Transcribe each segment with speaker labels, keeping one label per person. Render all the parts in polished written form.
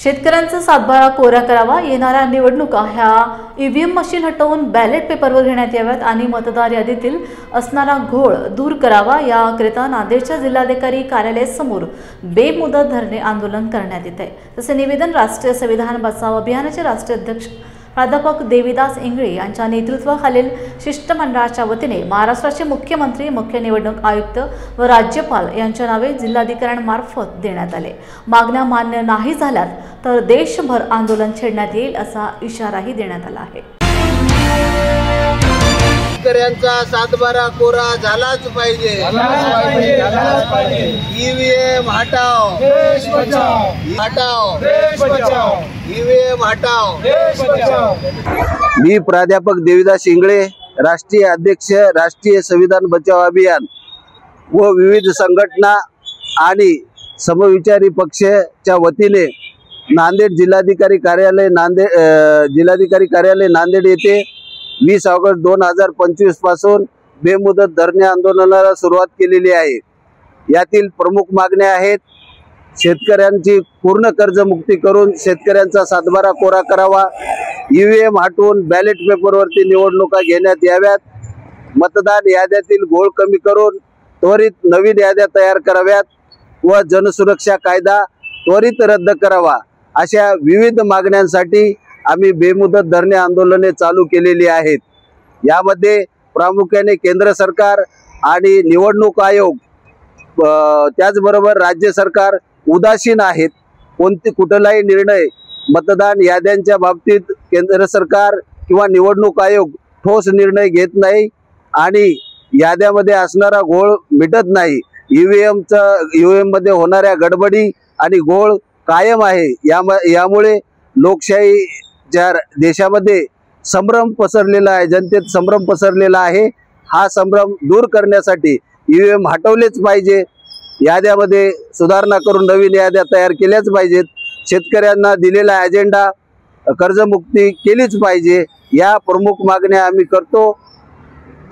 Speaker 1: शेतकऱ्यांचा सातबारा कोरा करावा, येणाऱ्या निवडणुका ह्या ईव्हीएम मशीन हटवून बॅलेट पेपरवर घेण्यात याव्यात आणि मतदार यादीतील असणारा घोळ दूर करावा, याकरिता नांदेडच्या जिल्हाधिकारी कार्यालयासमोर बेमुदत धरणे आंदोलन करण्यात येत आहे। तसे निवेदन राष्ट्रीय संविधान बचाव अभियानाचे राष्ट्रीय अध्यक्ष प्राध्यापक देविदास इंगळे यांच्या नेतृत्वाखालील शिष्टमंडळाच्या वतीने महाराष्ट्राचे मुख्यमंत्री, मुख्य निवडणूक आयुक्त व राज्यपाल यांच्या नावे जिल्हाधिकाऱ्यांमार्फत देण्यात आले। मागण्या मान्य नाही झाल्यात तर देशभर आंदोलन छेडण्यात येईल असा इशाराही देण्यात आला आहे।
Speaker 2: शेतकऱ्यांचा सातबारा कोरा झालाच पाहिजे। ईव्हीएम हटाओ, देश बचाओ, हटाओ, देश बचाओ, ईव्हीएम हटाओ, देश बचाओ। मी प्राध्यापक देविदास इंगळे, राष्ट्रीय अध्यक्ष, राष्ट्रीय संविधान बचाव अभियान व विविध संघटना आणि समविचारी पक्षाच्या वतीने नांदेड जिल्हाधिकारी कार्यालय नांदेड येथे 20 ऑगस्ट 2025 पासून बेमुदत धरणे आंदोलनाला सुरुवात केलेली आहे। यातील प्रमुख मागण्या आहेत: शेतकऱ्यांची पूर्ण कर्जमुक्ती करून शेतकऱ्यांचा सातबारा कोरा करावा, ईव्हीएम हटवून बॅलेट पेपरवरती निवडणुका घेण्यात याव्यात, मतदान याद्यातील घोळ कमी करून त्वरित नवीन याद्या तयार कराव्यात व जनसुरक्षा कायदा त्वरित रद्द करावा, अशा विविध मागण्यांसाठी आम्ही बेमुदत धरणे आंदोलने चालू केलेली आहेत। यामध्ये प्रामुख्याने केंद्र सरकार आणि निवडणूक आयोग त्याचबरोबर राज्य सरकार उदासीन आहेत। कुठलाही निर्णय मतदान याद्यांच्या बाबतीत केंद्र सरकार किंवा निवडणूक आयोग ठोस निर्णय घेत नाही आणि याद्यामध्ये असणारा घोळ मिटत नाही। ईव्हीएम मध्ये होणाऱ्या गडबडी आणि घोळ कायम आहे। यामुळे लोकशाहीच्या देशामध्ये संभ्रम पसरलेला आहे, जनतेत संभ्रम पसरलेला आहे। हा संभ्रम दूर करण्यासाठी ईव्हीएम हटवलेच पाहिजे, याद्यामध्ये सुधारणा करून नवीन याद्या तयार केल्याच पाहिजेत, शेतकऱ्यांना दिलेला अजेंडा कर्जमुक्ती केलीच पाहिजे। या प्रमुख मागण्या आम्ही करतो।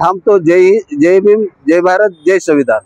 Speaker 2: थांबतो। जय भीम, जय भारत, जय संविधान।